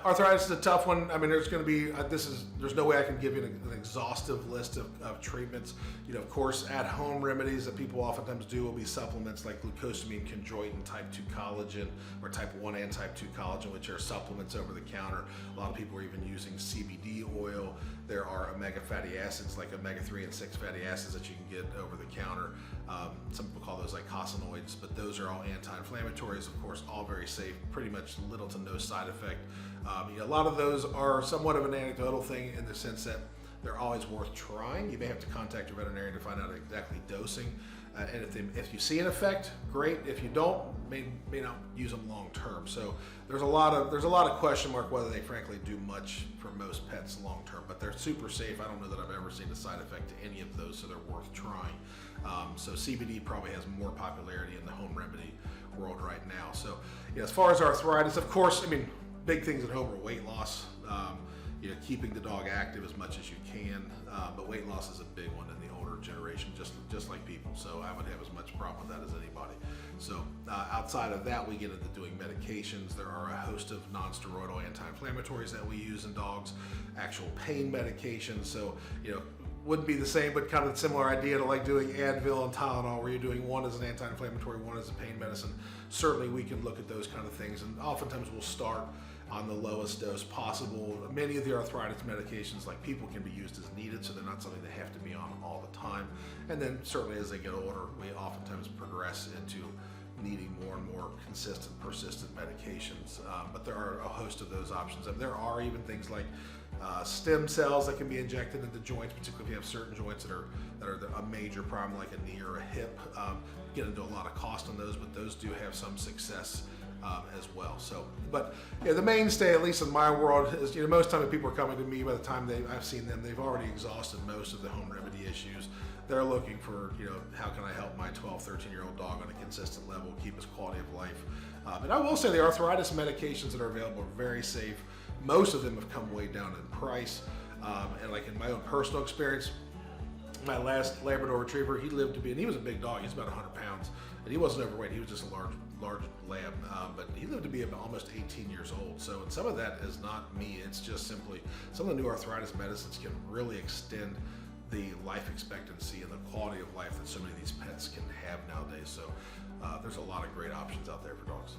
Arthritis is a tough one. I mean, there's going to be there's no way I can give you an exhaustive list of treatments. You know, of course, at-home remedies that people oftentimes do will be supplements like glucosamine, chondroitin, type 2 collagen, or type 1 and type 2 collagen, which are supplements over the counter. A lot of people are even using CBD oil. There are omega fatty acids like omega-3 and 6 fatty acids that you can get over the counter. Some people call those like icosanoids, but those are all anti-inflammatories, of course, all very safe, pretty much little to no side effect. You know, a lot of those are somewhat of an anecdotal thing in the sense that they're always worth trying. You may have to contact your veterinarian to find out exactly dosing. And if you see an effect, great. If you don't, may not use them long term. So there's a lot of question mark whether they frankly do much for most pets long term. But they're super safe. I don't know that I've ever seen a side effect to any of those, so they're worth trying. So CBD probably has more popularity in the home remedy world right now. So as far as arthritis, of course, I mean, big things at home are weight loss. You know, keeping the dog active as much as you can, but weight loss is a big one in the older generation, just like people. So I would have as much problem with that as anybody. So outside of that, we get into doing medications. There are a host of non-steroidal anti-inflammatories that we use in dogs, actual pain medications. So wouldn't be the same, but kind of a similar idea to like doing Advil and Tylenol, where you're doing one as an anti-inflammatory, one as a pain medicine. Certainly we can look at those kind of things, and oftentimes we'll start on the lowest dose possible. Many of the arthritis medications, like people, can be used as needed, so they're not something they have to be on all the time. And then certainly as they get older, we oftentimes progress into needing more and more consistent, persistent medications. But there are a host of those options. And there are even things like stem cells that can be injected into joints, particularly if you have certain joints that are a major problem, like a knee or a hip. Get into a lot of cost on those, but those do have some success as well. So, but the mainstay, at least in my world, is most time when people are coming to me, by the time I've seen them, they've already exhausted most of the home remedy issues. They're looking for, how can I help my 12, 13-year-old dog on a consistent level, keep his quality of life. And I will say the arthritis medications that are available are very safe. Most of them have come way down in price. And like in my own personal experience, my last Labrador Retriever, he lived to be, and he was a big dog, he's about 100 pounds, and he wasn't overweight, he was just a large lab, but he lived to be about almost 18 years old. So, and some of that is not me, it's just simply some of the new arthritis medicines can really extend the life expectancy and the quality of life that so many of these pets can have nowadays. So there's a lot of great options out there for dogs.